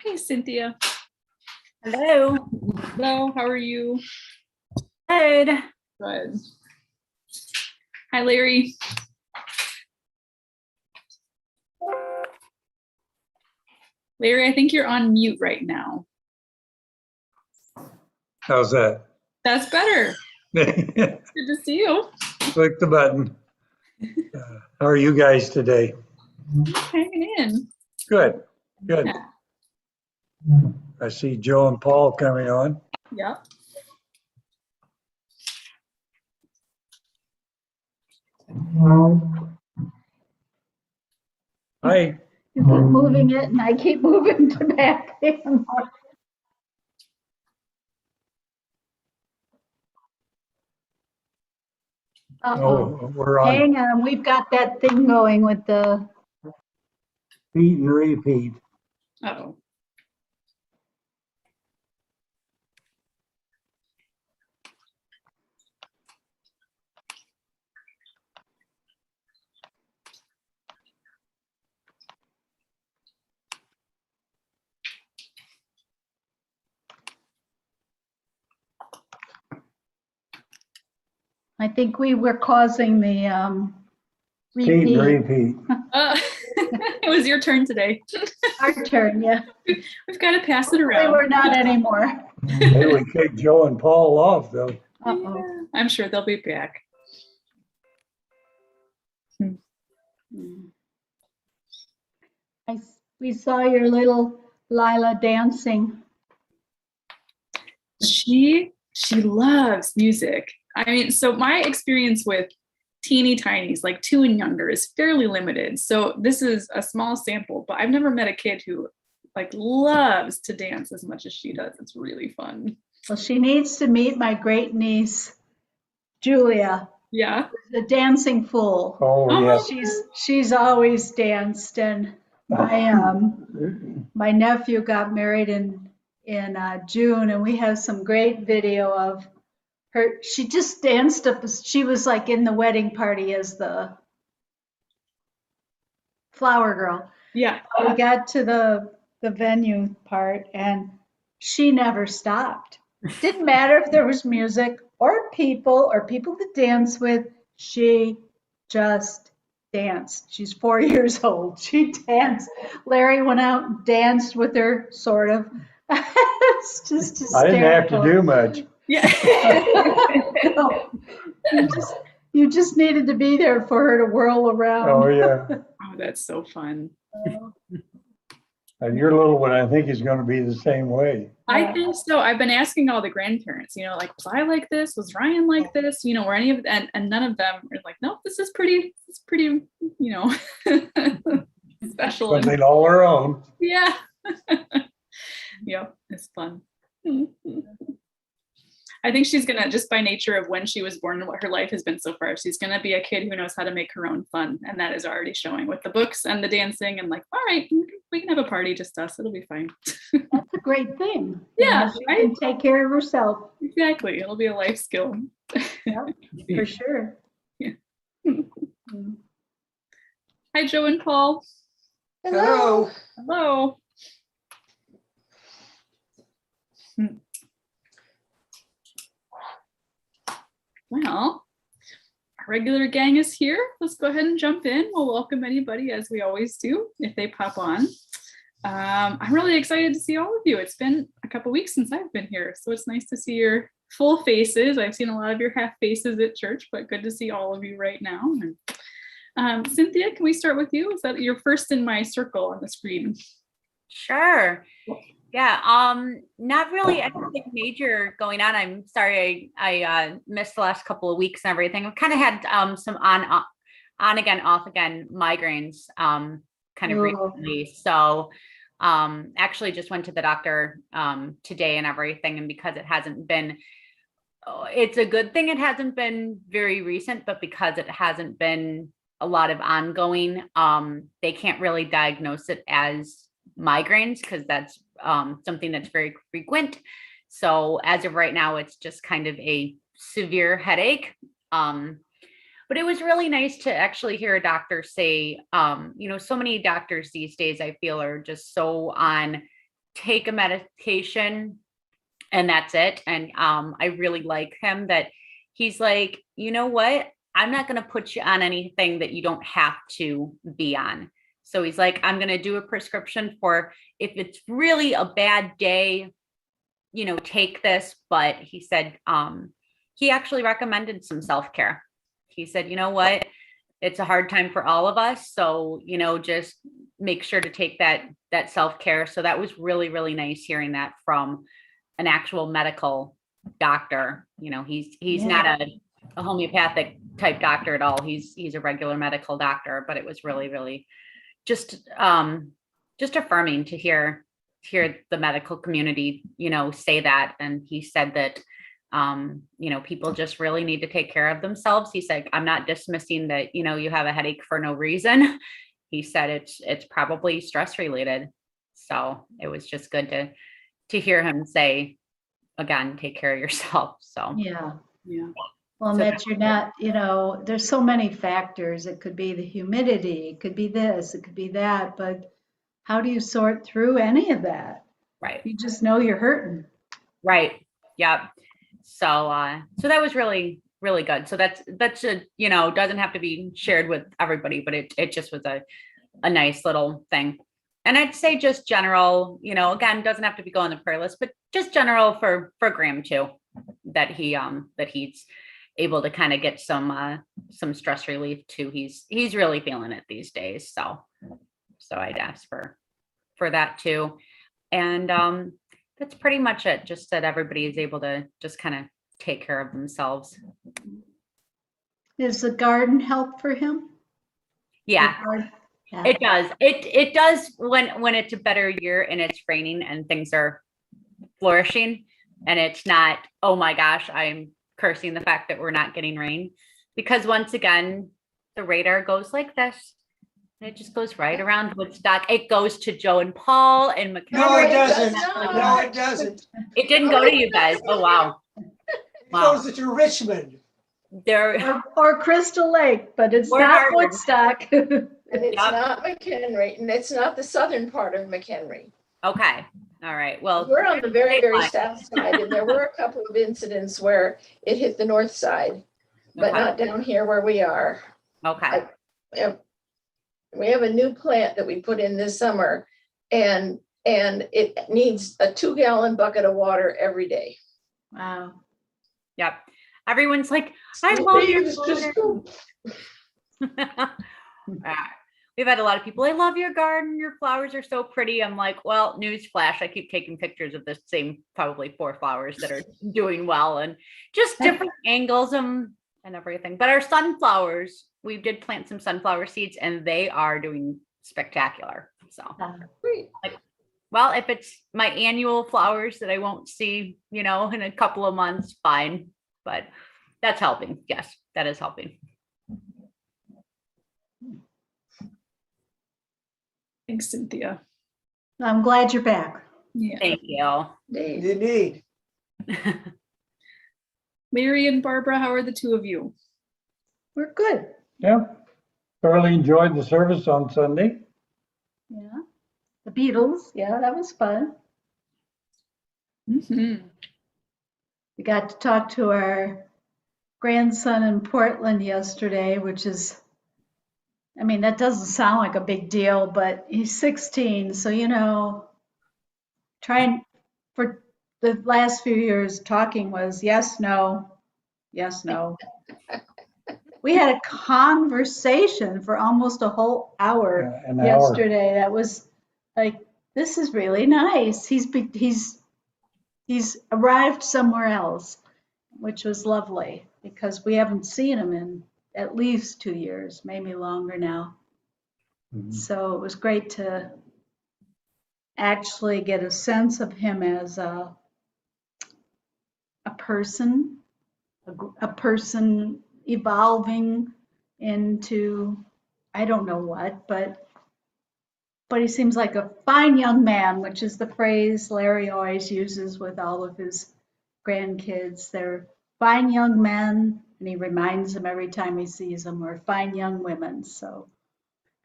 Hey, Cynthia. Hello. Hello, how are you? Good. Good. Hi, Larry. Larry, I think you're on mute right now. How's that? That's better. Good to see you. Click the button. How are you guys today? Hanging in. Good, good. Yeah. I see Joe and Paul coming on. Yep. Hi. You keep moving it and I keep moving to back in. Uh-oh. Oh, we're on Hang on, we've got that thing going with the, repeat and repeat. Uh-oh. I think we were causing the Repeat and repeat. repeat. It was your turn today. Our turn, yeah. We've got to pass it We around. were not anymore. Maybe we kicked Joe and Paul off though. Uh-oh. Yeah, I'm sure they'll be back. We saw your little Lila dancing. She loves music. I mean, so my experience with teeny tinies, like 2 and younger, is fairly limited. So this is a small sample, but I've never met a kid who like loves to dance as much as she does. It's really fun. Well, she needs to meet my great niece, Julia, Yeah. the dancing fool. Oh, yes. She's always danced, and my nephew got married in June, and we have some great video of her. She just danced up. She was like in the wedding party as the flower girl. Yeah. We got to the venue part, and she never stopped. Didn't matter if there was music or people to dance with. She just danced. She's 4 years old. She danced. Larry went out and danced with her, sort of. It's just hysterical. I didn't have to do much. Yeah. No, you just needed to be there for her to whirl around. Oh, yeah. Oh, that's so fun. And your little one, I think, is going to be the same way. I think so. I've been asking all the grandparents, like, was I like this? Was Ryan like this? Or any of, and none of them are like, nope, this is pretty, special. Something all our own. Yeah. Yep, it's fun. I think she's gonna, just by nature of when she was born and what her life has been so far, she's gonna be a kid who knows how to make her own fun, and that is already showing with the books and the dancing. And like, all right, we can have a party, just us. It'll be fine. That's a great thing. Yeah, She right? can take care of herself. Exactly. It'll be a life skill. Yep, for sure. Yeah. Hi, Joe and Paul. Hello. Hello. Well, our regular gang is here. Let's go ahead and jump in. We'll welcome anybody, as we always do, if they pop on. I'm really excited to see all of you. It's been a couple weeks since I've been here, so it's nice to see your full faces. I've seen a lot of your half faces at church, but good to see all of you right now. Cynthia, can we start with you? Is that you're first in my circle on the screen? Sure. Yeah, not really anything major going on. I'm sorry I missed the last couple of weeks and everything. I've kind of had some on again, off again migraines kind of recently. So actually just went to the doctor today and everything. And because it hasn't been, it's a good thing it hasn't been very recent, but because it hasn't been a lot of ongoing, they can't really diagnose it as migraines because that's something that's very frequent. So as of right now, it's just kind of a severe headache. But it was really nice to actually hear a doctor say, so many doctors these days, I feel, are just so on take a medication and that's it. And I really like him that he's like, you know what? I'm not going to put you on anything that you don't have to be on. So he's like, I'm going to do a prescription for if it's really a bad day, take this. But he said, he actually recommended some self-care. He said, you know what? It's a hard time for all of us. So, just make sure to take that self-care. So that was really, really nice hearing that from an actual medical doctor. He's not a homeopathic type doctor at all. He's a regular medical doctor, but it was really, really just affirming to hear the medical community, say that. And he said that, people just really need to take care of themselves. He said, I'm not dismissing that, you have a headache for no reason. He said it's probably stress related. So it was just good to hear him say, again, take care of yourself. So Yeah. Yeah. Well, and So that you're not, there's so many factors. It could be the humidity, it could be this, it could be that, but how do you sort through any of that? right. You just know you're hurting. Right. Yep. So that was really, really good. So that's a, doesn't have to be shared with everybody, but it just was a nice little thing. And I'd say just general, again, doesn't have to be going on the prayer list, but just general for Graham too, that he's able to kind of get some stress relief too. He's really feeling it these days. So I'd ask for that too. And that's pretty much it. Just that everybody is able to just kind of take care of themselves. Does the garden help for him? Yeah, Yeah. it does. It does when it's a better year and it's raining and things are flourishing and it's not, oh my gosh, I'm cursing the fact that we're not getting rain, because once again, the radar goes like this. And it just goes right around Woodstock. It goes to Joe and Paul and McKenna. No, it doesn't. No, it doesn't. It didn't go to you guys. Oh, wow. It goes to Richmond. There. Or Crystal Lake, but it's Or not Harvard. Woodstock. And it's Yep. not McHenry, and it's not the southern part of McHenry. Okay. All right. Well, We're on the very, very Fine. south side, and there were a couple of incidents where it hit the north side, but okay. not down here where we are. Okay. We have a new plant that we put in this summer, and it needs a 2-gallon bucket of water every day. Wow. Yep. Everyone's like, I love your It's just- garden. We've had a lot of people, I love your garden. Your flowers are so pretty. I'm like, well, newsflash. I keep taking pictures of the same probably 4 flowers that are doing well and just different angles and everything. But our sunflowers, we did plant some sunflower seeds and they are doing spectacular. So, Great. well, if it's my annual flowers that I won't see, in a couple of months, fine. But that's helping. Yes, that is helping. Thanks, Cynthia. I'm glad you're back. Yeah. Thank you. Dave. You need. Larry and Barbara, how are the two of you? We're good. Yeah, thoroughly enjoyed the service on Sunday. Yeah. The Beatles. Yeah, that was fun. Mm-hmm. We got to talk to our grandson in Portland yesterday, which is, that doesn't sound like a big deal, but he's 16. So, trying for the last few years, talking was yes, no, yes, no. We had a conversation for almost a whole hour An hour. yesterday. That was like, this is really nice. He's arrived somewhere else, which was lovely because we haven't seen him in at least 2 years, maybe longer now. Mhm. So it was great to actually get a sense of him as a person, a person evolving into, I don't know what, but he seems like a fine young man, which is the phrase Larry always uses with all of his grandkids. They're fine young men, and he reminds them every time he sees them, or fine young women. So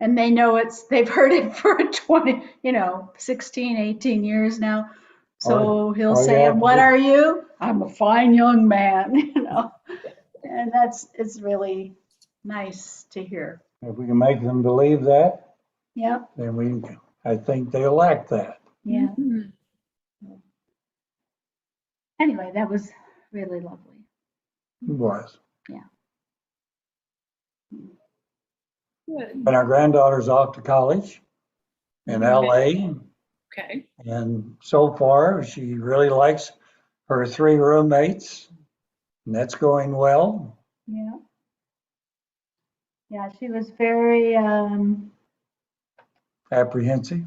And they know they've heard it for 20, 16, 18 years now. So he'll all you say, have "And to what do- are you?" "I'm a fine young man," And it's really nice to hear. If we can make them believe that, Yep, then I think they'll act that. yeah. Mhm. Anyway, that was really lovely. It was. Good. And our granddaughter's off to college in LA. Okay. And so far, she really likes her 3 roommates, and that's going well. Yeah. Yeah, she was very, Apprehensive.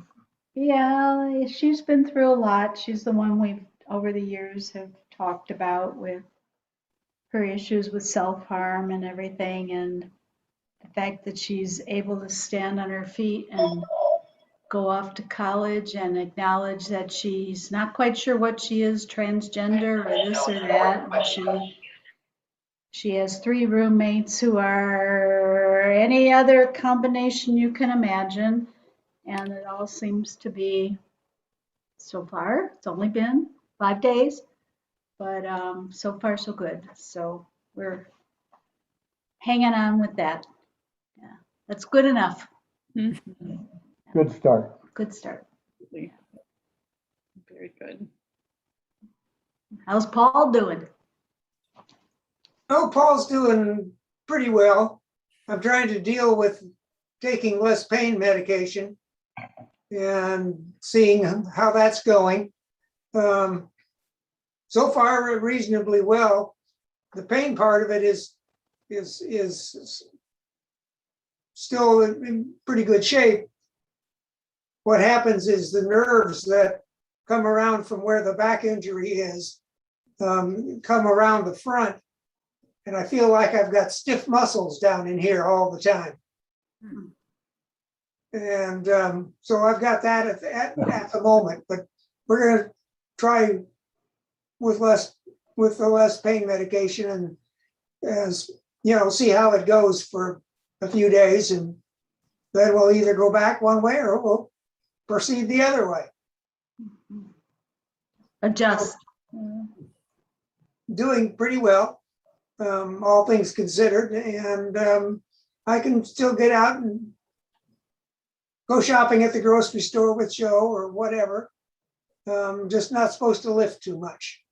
yeah, she's been through a lot. She's the one we've, over the years, have talked about with her issues with self-harm and everything, and the fact that she's able to stand on her feet and go off to college and acknowledge that she's not quite sure what she is, transgender or this or that. And she has 3 roommates who are any other combination you can imagine. And it all seems to be, so far, it's only been 5 days, but so far so good. So we're hanging on with that. Yeah, that's good enough. Mhm. Good start. Good start. Very good. How's Paul doing? Oh, Paul's doing pretty well. I'm trying to deal with taking less pain medication and seeing how that's going. So far, reasonably well. The pain part of it is still in pretty good shape. What happens is the nerves that come around from where the back injury is come around the front. And I feel like I've got stiff muscles down in here all the time. And so I've got that at the moment, but we're going to try with the less pain medication and as see how it goes for a few days, and then we'll either go back one way or we'll proceed the other way. Adjust. Doing pretty well, all things considered, and I can still get out and go shopping at the grocery store with Joe or whatever. Just not supposed to lift too much,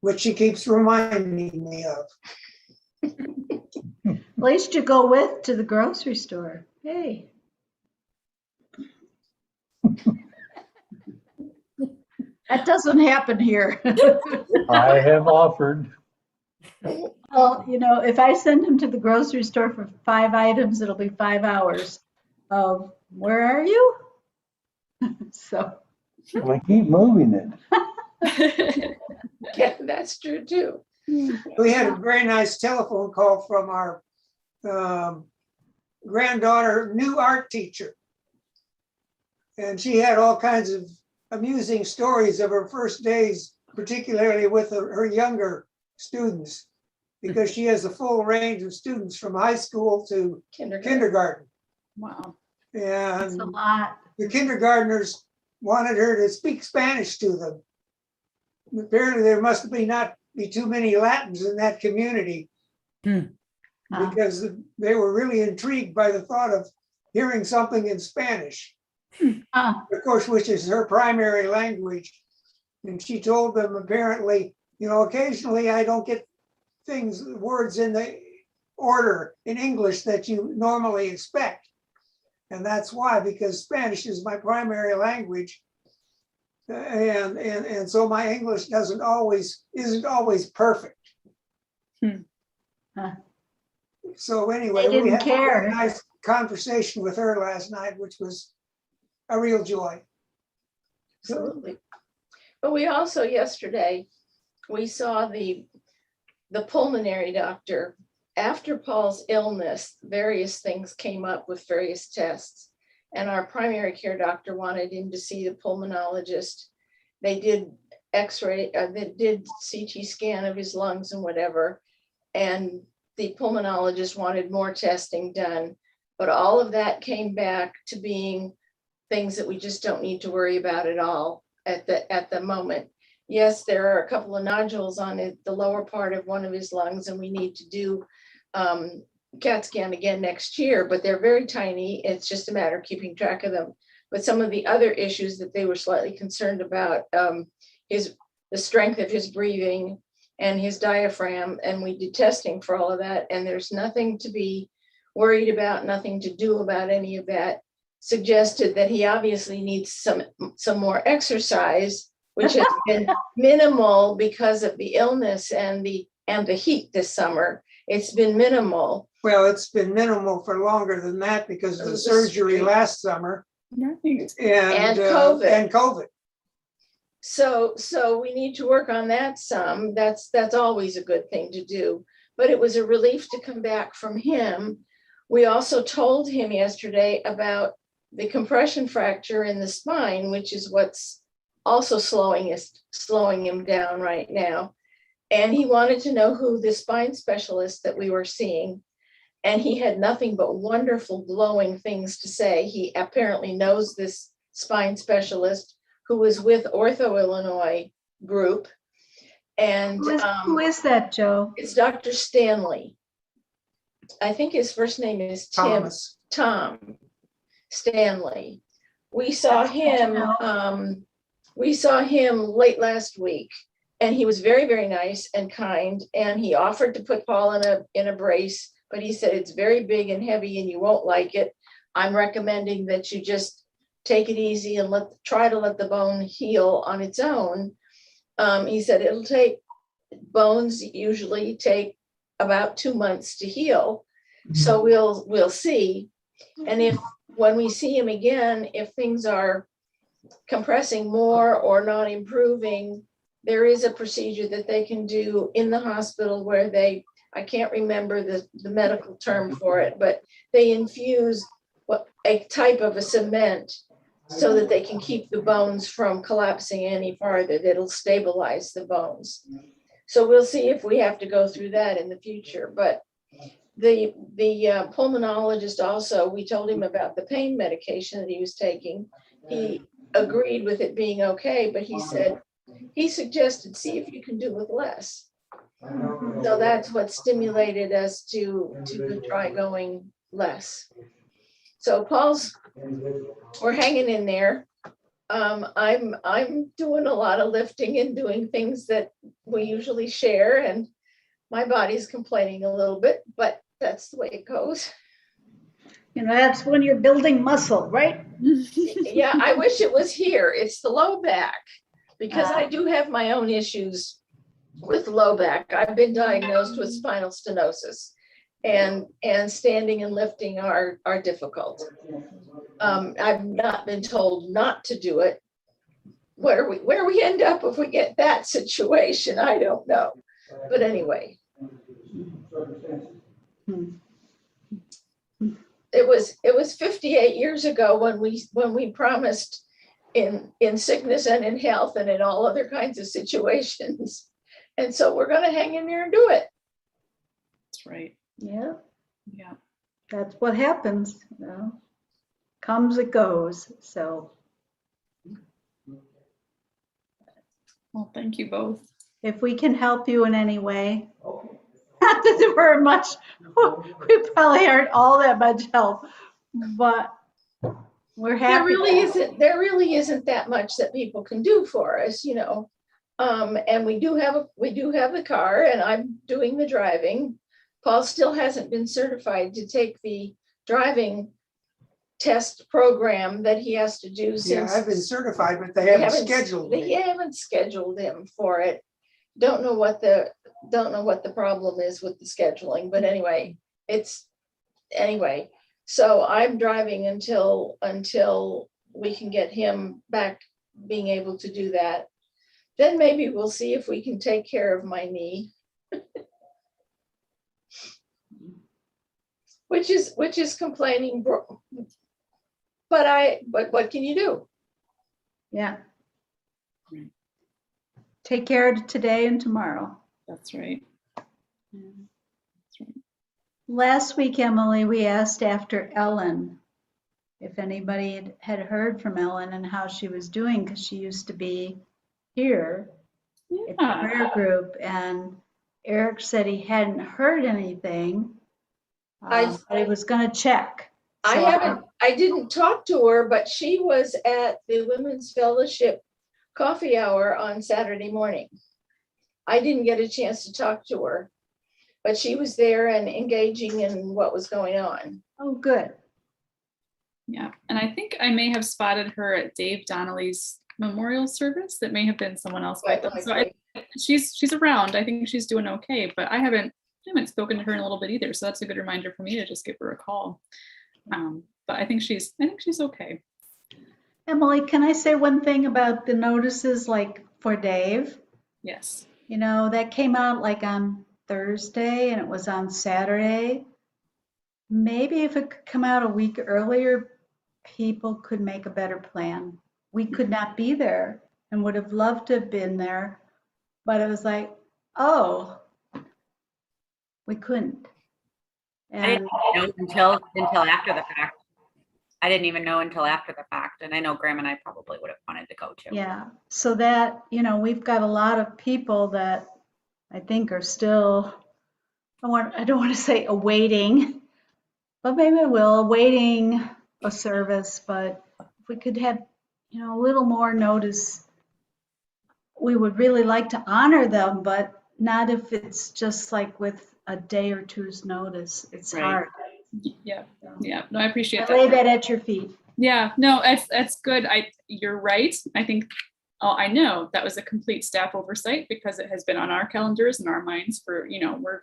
which she keeps reminding me of. At least you go with to the grocery store. Hey. That doesn't happen here. I have offered. Well, if I send him to the grocery store for 5 items, it'll be 5 hours of, where are you? So, We keep moving it. Yeah, that's true too. We had a very nice telephone call from our granddaughter, new art teacher. And she had all kinds of amusing stories of her first days, particularly with her younger students, because she has a full range of students from high school to kindergarten. Wow. that's a And lot. the kindergartners wanted her to speak Spanish to them. Apparently there must not be too many Latins in that community, because they were really intrigued by the thought of hearing something in Spanish, of course, which is her primary language. And she told them apparently, occasionally I don't get words in the order in English that you normally expect. And that's why, because Spanish is my primary language. And so my English isn't always perfect. So anyway, They we didn't had a care. very nice conversation with her last night, which was a real joy. Absolutely. But we also yesterday, we saw the pulmonary doctor. After Paul's illness, various things came up with various tests. And our primary care doctor wanted him to see the pulmonologist. They did X-ray, they did CT scan of his lungs and whatever. And the pulmonologist wanted more testing done. But all of that came back to being things that we just don't need to worry about at all at the moment. Yes, there are a couple of nodules on the lower part of one of his lungs, and we need to do CAT scan again next year, but they're very tiny. It's just a matter of keeping track of them. But some of the other issues that they were slightly concerned about, the strength of his breathing and his diaphragm, and we did testing for all of that, and there's nothing to be worried about, nothing to do about any of that. Suggested that he obviously needs some more exercise, which has been minimal because of the illness and the heat this summer. It's been minimal. Well, it's been minimal for longer than that because of the surgery last summer and COVID. And COVID. So we need to work on that some. That's always a good thing to do. But it was a relief to come back from him. We also told him yesterday about the compression fracture in the spine, which is what's also slowing him down right now. And he wanted to know who the spine specialist that we were seeing. And he had nothing but wonderful, glowing things to say. He apparently knows this spine specialist who was with Ortho Illinois group. And Who is that, Joe? it's Dr. Stanley. I think his first name is Tom Stanley. We saw him late last week, and he was very, very nice and kind, and he offered to put Paul in a brace, but he said it's very big and heavy and you won't like it. I'm recommending that you just take it easy and try to let the bone heal on its own. He said bones usually take about 2 months to heal. So we'll see. And when we see him again, if things are compressing more or not improving, there is a procedure that they can do in the hospital where I can't remember the medical term for it, but they infuse a type of a cement so that they can keep the bones from collapsing any farther. That'll stabilize the bones. So we'll see if we have to go through that in the future. But the pulmonologist also, we told him about the pain medication that he was taking. He agreed with it being okay, but he suggested, see if you can do with less. So that's what stimulated us to try going less. So we're hanging in there. I'm doing a lot of lifting and doing things that we usually share, and my body's complaining a little bit, but that's the way it goes. That's when you're building muscle, right? Yeah, I wish it was here. It's the low back, because I do have my own issues with low back. I've been diagnosed with spinal stenosis, and standing and lifting are difficult. I've not been told not to do it. Where we end up if we get that situation, I don't know. But anyway. It was 58 years ago when we promised in sickness and in health and in all other kinds of situations. And so we're going to hang in there and do it. That's right. Yeah. Yeah. That's what happens. Comes, it goes. So. Well, thank you both. If we can help you in any way, not that we're much, we probably aren't all that much help, but we're happy. There really isn't that much that people can do for us, and we do have the car, and I'm doing the driving. Paul still hasn't been certified to take the driving test program that he has to do since. Yeah, I've been certified, but they haven't scheduled me. They haven't scheduled him for it. Don't know what the problem is with the scheduling, but anyway, so I'm driving until we can get him back being able to do that. Then maybe we'll see if we can take care of my knee. which is complaining, but what can you do? Yeah. Take care of today and tomorrow. That's right. Yeah. That's right. Last week, Emily, we asked after Ellen if anybody had heard from Ellen and how she was doing, because she used to be here at the Yeah. prayer group, and Eric said he hadn't heard anything, but he was going to check. I didn't talk to her, but she was at the Women's Fellowship coffee hour on Saturday morning. I didn't get a chance to talk to her, but she was there and engaging in what was going on. Oh, good. Yeah, and I think I may have spotted her at Dave Donnelly's memorial service. That may have been someone else. Quite So likely. she's around. I think she's doing okay, but I haven't spoken to her in a little bit either. So that's a good reminder for me to just give her a call. But I think she's okay. Emily, can I say one thing about the notices, like for Dave? Yes. You know, that came out like on Thursday and it was on Saturday. Maybe if it could come out a week earlier, people could make a better plan. We could not be there and would have loved to have been there, but it was like, oh, we couldn't. I didn't know until after the fact. I didn't even know until after the fact. And I know Graham and I probably would have wanted to go too. Yeah, so that, you know, we've got a lot of people that I think are still, I don't want to say awaiting, but maybe I will, awaiting a service. But if we could have, you know, a little more notice, we would really like to honor them, but not if it's just like with a day or two's notice. It's Right. hard. Yeah. No, I appreciate I that. lay that at your feet. Yeah, no, that's good. You're right. I think, I know that was a complete staff oversight because it has been on our calendars and our minds for, we're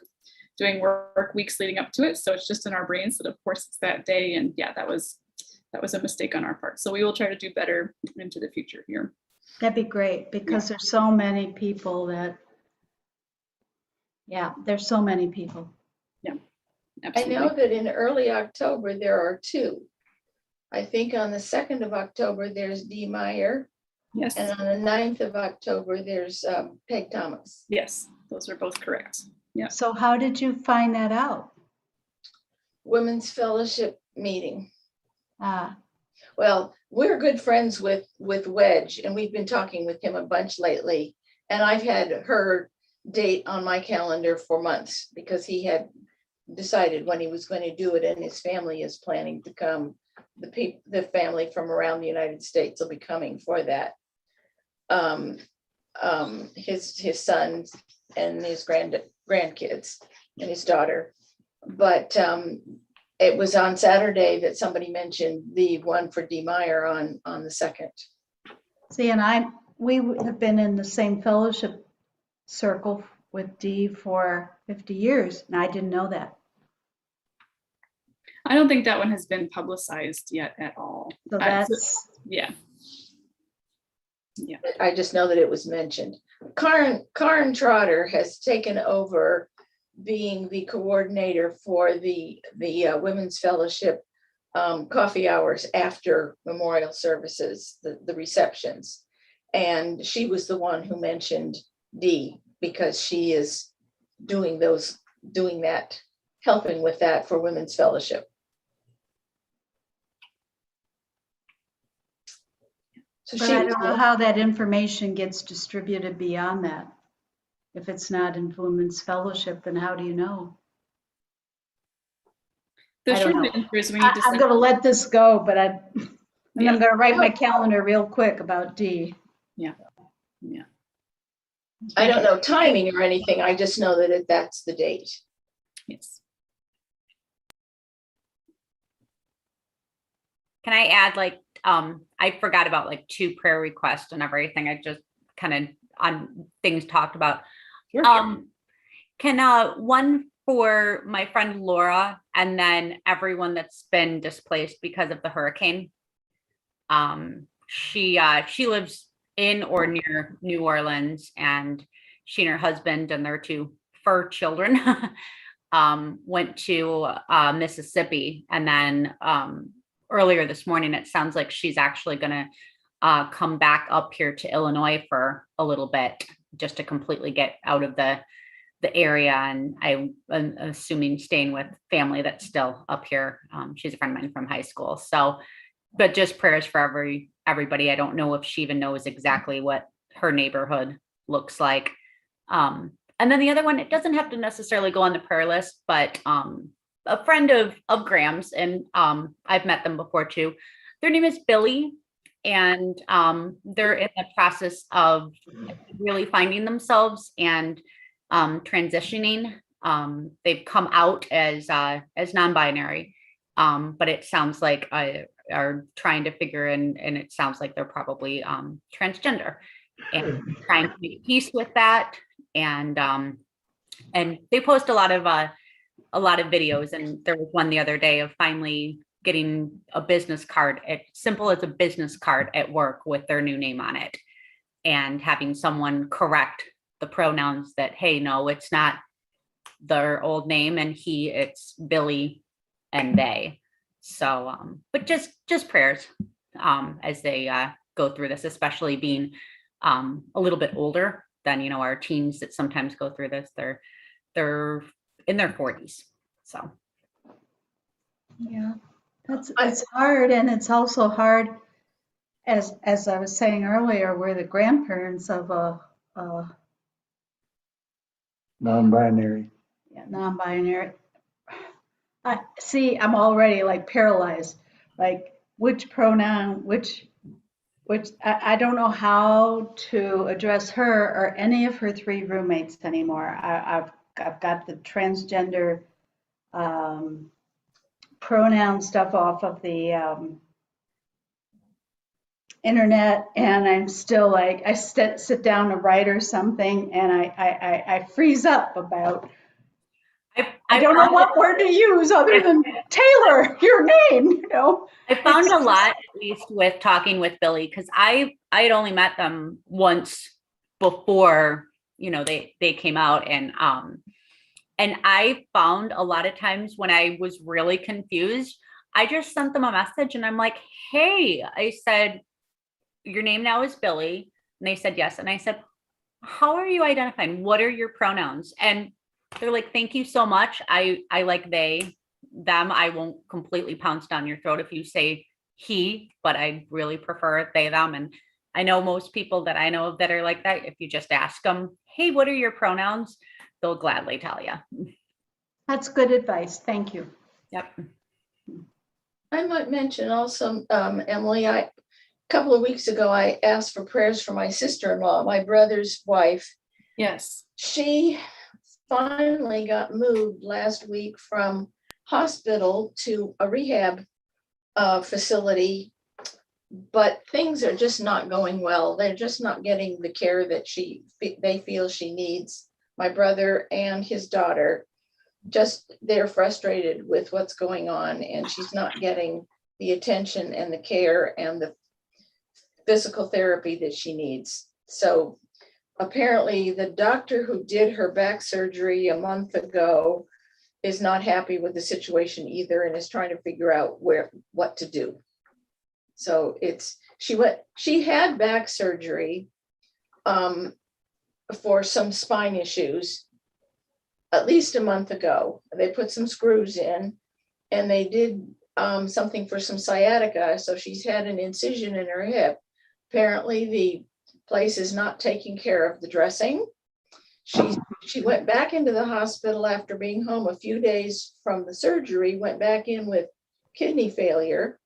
doing work weeks leading up to it. So it's just in our brains that of course it's that day. And yeah, that was a mistake on our part. So we will try to do better into the future here. That'd be great, because there's so many people that, there's so many people. Yeah, I absolutely. know that in early October, there are two. I think on the 2nd of October, there's Dee Meyer. Yes. And on the 9th of October, there's Peg Thomas. Yes, those are both correct. Yeah. So how did you find that out? Women's Fellowship meeting. Ah, Well, we're good friends with Wedge, and we've been talking with him a bunch lately. And I've had her date on my calendar for months because he had decided when he was going to do it, and his family is planning to come. The family from around the United States will be coming for that. His sons and his grandkids and his daughter. But it was on Saturday that somebody mentioned the one for Dee Meyer on the 2nd. see, and we have been in the same fellowship circle with Dee for 50 years, and I didn't know that. I don't think that one has been publicized yet at all. So that's, Yeah. I just know that it was mentioned. Karen Trotter has taken over being the coordinator for the Women's Fellowship coffee hours after memorial services, the receptions. And she was the one who mentioned Dee because she is doing that, helping with that for Women's Fellowship. So but I don't know how that information gets distributed beyond that. If it's not in Women's Fellowship, then how do you know? The I don't short know. answer is we need to I'm going to let this go, but I'm Yeah. going to write my calendar real quick about Dee. Yeah. I don't know timing or anything. I just know that that's the date. Yes. Can I add I forgot about 2 prayer requests and everything. I just kind of on things talked about. Sure. Can one for my friend Laura and then everyone that's been displaced because of the hurricane. She lives in or near New Orleans, and she and her husband and their 2 fur children went to Mississippi, and then earlier this morning, it sounds like she's actually going to come back up here to Illinois for a little bit, just to completely get out of the the area, and I'm assuming staying with family that's still up here. She's a friend of mine from high school. So, but just prayers for everybody. I don't know if she even knows exactly what her neighborhood looks like. And then the other one, it doesn't have to necessarily go on the prayer list, but a friend of Graham's, and I've met them before too. Their name is Billy, and they're in the process of really finding themselves and transitioning. They've come out as non-binary, but it sounds like are trying to figure in, and it sounds like they're probably transgender, and trying to make peace with that. And they post a lot of videos, and there was one the other day of finally getting a business card, simple as a business card at work with their new name on it, and having someone correct the pronouns that, hey, no, it's not their old name, and it's Billy and they. So, but just prayers as they go through this, especially being a little bit older than, our teens that sometimes go through this. They're in their 40s. So. Yeah, it's hard, and it's also hard, as I was saying earlier, we're the grandparents of a Non-binary. non-binary. I'm already like paralyzed. Like which pronoun, which I don't know how to address her or any of her 3 roommates anymore. I've got the transgender pronoun stuff off of the internet, and I'm still like, I sit down to write or something, and I freeze up about, I don't know what word to use other than Taylor, your name, I found a lot, at least with talking with Billy, because I had only met them once before, they came out, and I found a lot of times when I was really confused, I just sent them a message, and I'm like, hey, I said, your name now is Billy. And they said yes. And I said, how are you identifying? What are your pronouns? And they're like, thank you so much. I like they, them. I won't completely pounce down your throat if you say he, but I really prefer they, them. And I know most people that I know of that are like that. If you just ask them, hey, what are your pronouns? They'll gladly tell you. That's good advice. Thank you. Yep. I might mention also, Emily, a couple of weeks ago, I asked for prayers for my sister-in-law, my brother's wife. Yes. She finally got moved last week from hospital to a rehab facility, but things are just not going well. They're just not getting the care that they feel she needs. My brother and his daughter, they're frustrated with what's going on, and she's not getting the attention and the care and the physical therapy that she needs. So apparently the doctor who did her back surgery a month ago is not happy with the situation either, and is trying to figure out what to do. So she had back surgery for some spine issues at least a month ago. They put some screws in, and they did something for some sciatica. So she's had an incision in her hip. Apparently the place is not taking care of the dressing. She went back into the hospital after being home a few days from the surgery, went back in with kidney failure.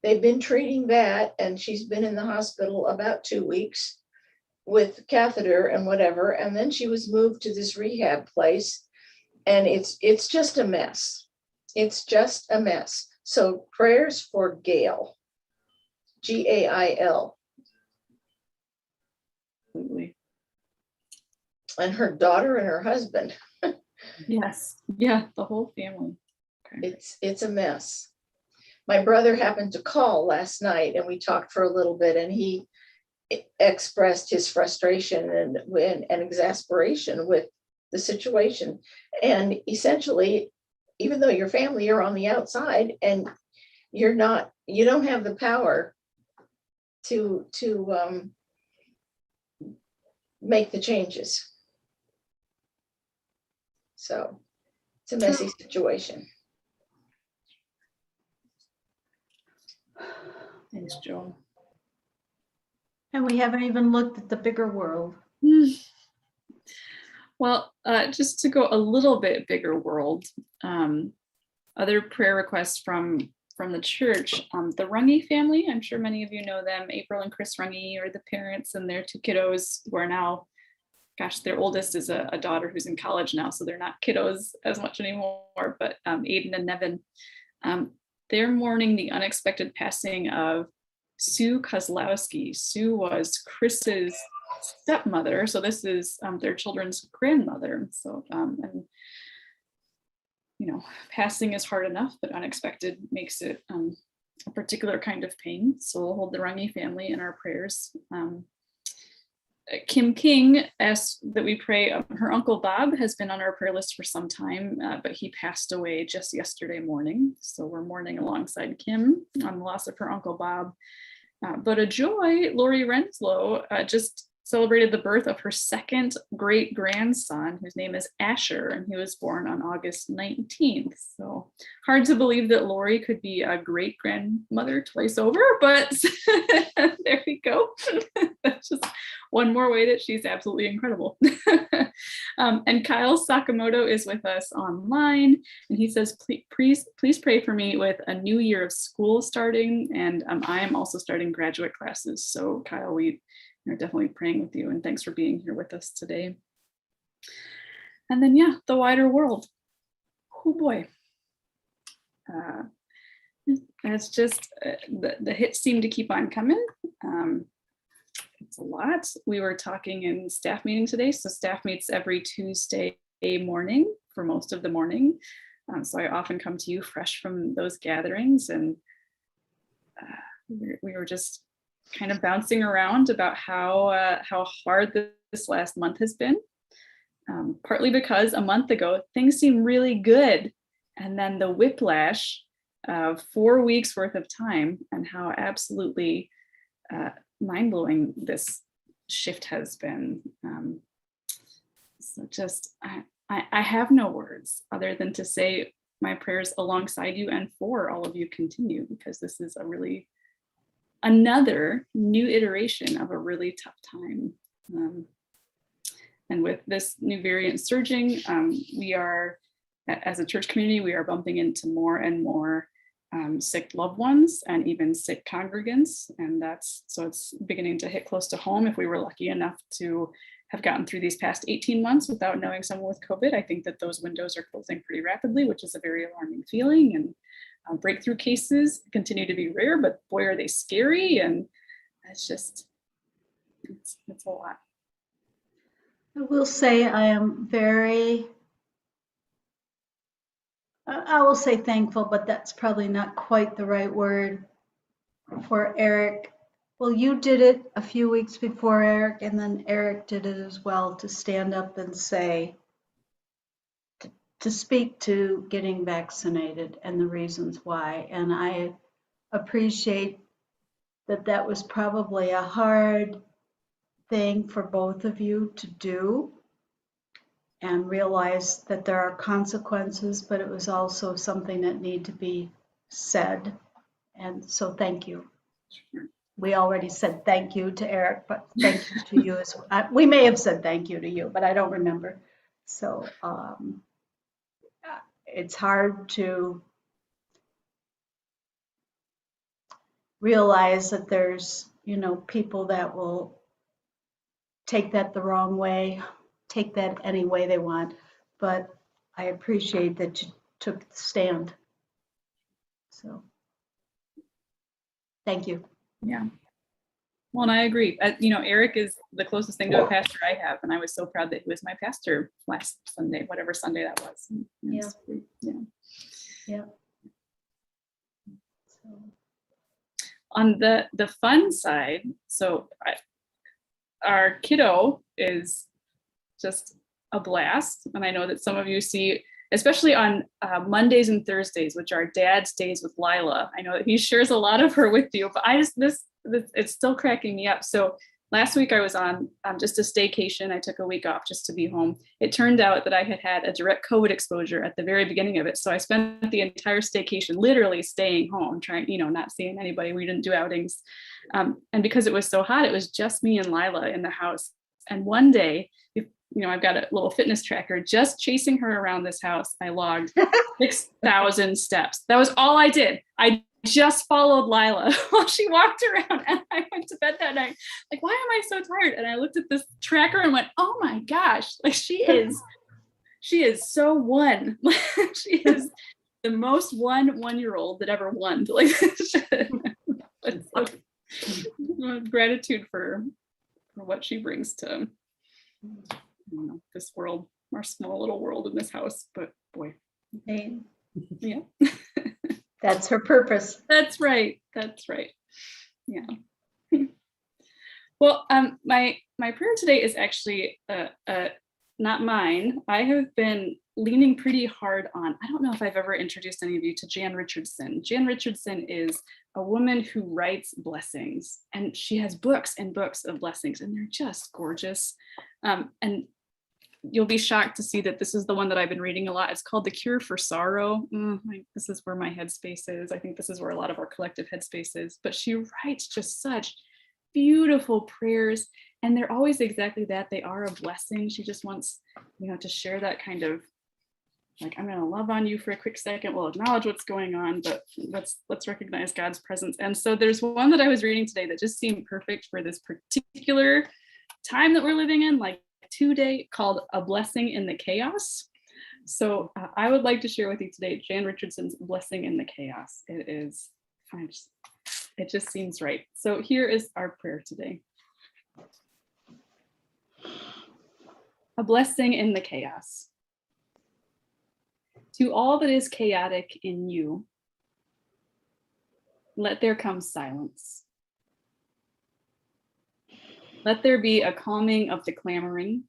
They've been treating that, and she's been in the hospital about 2 weeks with catheter and whatever. And then she was moved to this rehab place, and it's just a mess. It's just a mess. So prayers for Gail, Gail. Absolutely. And her daughter and her husband. Yes. Yeah. The whole family. Okay. It's a mess. My brother happened to call last night, and we talked for a little bit, and he expressed his frustration and exasperation with the situation. And essentially, even though your family are on the outside and you don't have the power to make the changes. So it's a messy situation. Thanks, Joe. And we haven't even looked at the bigger world. Well, just to go a little bit bigger world, other prayer requests from the church, the Runge family. I'm sure many of you know them. April and Chris Runge are the parents, and their two kiddos who are now, gosh, their oldest is a daughter who's in college now, so they're not kiddos as much anymore, but Aiden and Nevin. They're mourning the unexpected passing of Sue Kozlowski. Sue was Chris's stepmother, so this is their children's grandmother. So, and you know, passing is hard enough, but unexpected makes it a particular kind of pain. So we'll hold the Runge family in our prayers. Kim King asked that we pray. Her uncle Bob has been on our prayer list for some time, but he passed away just yesterday morning. So we're mourning alongside Kim on the loss of her uncle Bob. But a joy, Lori Renslow just celebrated the birth of her second great grandson, whose name is Asher, and he was born on August 19th. So hard to believe that Lori could be a great grandmother twice over, but there we go. That's just one more way that she's absolutely incredible. And Kyle Sakamoto is with us online, and he says, please pray for me with a new year of school starting, and I am also starting graduate classes. So Kyle, we are definitely praying with you, and thanks for being here with us today. And then, yeah, the wider world. Oh boy. It's just, the hits seem to keep on coming. It's a lot. We were talking in staff meeting today. So staff meets every Tuesday morning for most of the morning. So I often come to you fresh from those gatherings, and we were just kind of bouncing around about how hard this last month has been. Partly because a month ago, things seemed really good. And then the whiplash of 4 weeks worth of time, and how absolutely mind-blowing this shift has been. So just, I have no words other than to say my prayers alongside you and for all of you continue, because this is another new iteration of a really tough time. And with this new variant surging, we are, as a church community, we are bumping into more and more sick loved ones and even sick congregants. And so it's beginning to hit close to home. If we were lucky enough to have gotten through these past 18 months without knowing someone with COVID, I think that those windows are closing pretty rapidly, which is a very alarming feeling. And breakthrough cases continue to be rare, but boy, are they scary. And it's just, it's a lot. I will say I will say thankful, but that's probably not quite the right word, for Eric. Well, you did it a few weeks before Eric, and then Eric did it as well, to stand up and say, to speak to getting vaccinated and the reasons why. And I appreciate that was probably a hard thing for both of you to do, and realize that there are consequences, but it was also something that needed to be said. And so thank you. We already said thank you to Eric, but thank you to you as well. We may have said thank you to you, but I don't remember. So it's hard to realize that there's, people that will take that the wrong way, take that any way they want. But I appreciate that you took the stand. So thank you. Yeah. Well, and I agree. Eric is the closest thing to a pastor I have, and I was so proud that he was my pastor last Sunday, whatever Sunday that was. Yeah. Yeah. So, on the fun side, so our kiddo is just a blast, and I know that some of you see, especially on Mondays and Thursdays, which are Dad's days with Lila. I know that he shares a lot of her with you, but it's still cracking me up. So last week I was on just a staycation. I took a week off just to be home. It turned out that I had had a direct COVID exposure at the very beginning of it. So I spent the entire staycation literally staying home, trying, not seeing anybody. We didn't do outings. And because it was so hot, it was just me and Lila in the house. And one day, I've got a little fitness tracker, just chasing her around this house. I logged 6,000 steps. That was all I did. I just followed Lila while she walked around, and I went to bed that night. Like, why am I so tired? And I looked at this tracker and went, oh my gosh, like she is so one. She is the most one-year-old that ever won. Like, gratitude for what she brings to this world, our small little world in this house. But boy, Hey, yeah. that's her purpose. That's right. Yeah. Well, my prayer today is actually not mine. I have been leaning pretty hard on, I don't know if I've ever introduced any of you to Jan Richardson. Jan Richardson is a woman who writes blessings, and she has books and books of blessings, and they're just gorgeous. And you'll be shocked to see that this is the one that I've been reading a lot. It's called The Cure for Sorrow. This is where my headspace is. I think this is where a lot of our collective headspace is. But she writes just such beautiful prayers, and they're always exactly that. They are a blessing. She just wants, to share that kind of, like, I'm going to love on you for a quick second. We'll acknowledge what's going on, but let's recognize God's presence. And so there's one that I was reading today that just seemed perfect for this particular time that we're living in, like today, called A Blessing in the Chaos. So I would like to share with you today Jan Richardson's Blessing in the Chaos. It just seems right. So here is our prayer today. A blessing in the chaos. To all that is chaotic in you, let there come silence. Let there be a calming of the clamoring,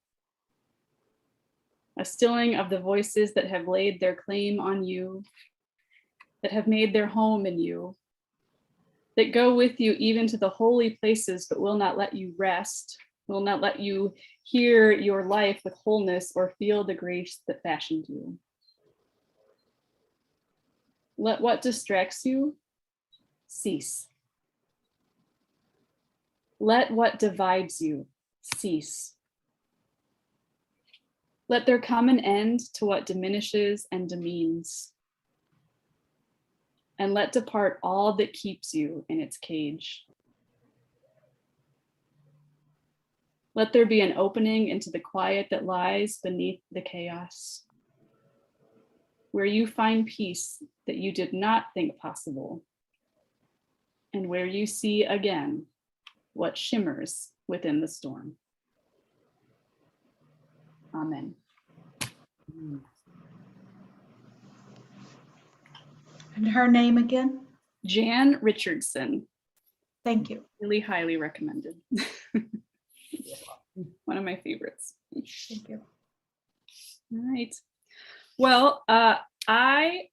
a stilling of the voices that have laid their claim on you, that have made their home in you, that go with you even to the holy places, but will not let you rest, will not let you hear your life with wholeness or feel the grace that fashioned you. Let what distracts you cease. Let what divides you cease. Let there come an end to what diminishes and demeans. And let depart all that keeps you in its cage. Let there be an opening into the quiet that lies beneath the chaos, where you find peace that you did not think possible, and where you see again what shimmers within the storm. Amen. And her name again? Jan Richardson. Thank you. Really highly recommended. One of my favorites. Thank you. All right. Well, I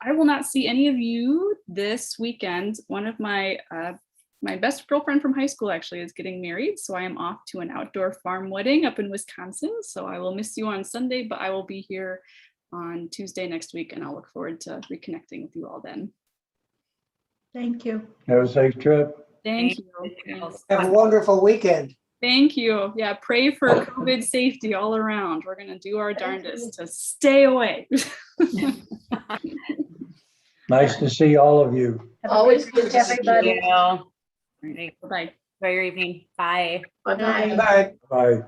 will not see any of you this weekend. One of my best girlfriend from high school actually is getting married, so I am off to an outdoor farm wedding up in Wisconsin. So I will miss you on Sunday, but I will be here on Tuesday next week, and I'll look forward to reconnecting with you all then. Thank you. Have a safe trip. Thank you. Have a wonderful weekend. Thank you. Yeah, pray for COVID safety all around. We're going to do our darndest to stay away. Nice to see all of you. Always Have a good good to day, see everybody. All right. Bye. Enjoy your evening. Bye. Bye-bye. Bye. Bye. Bye.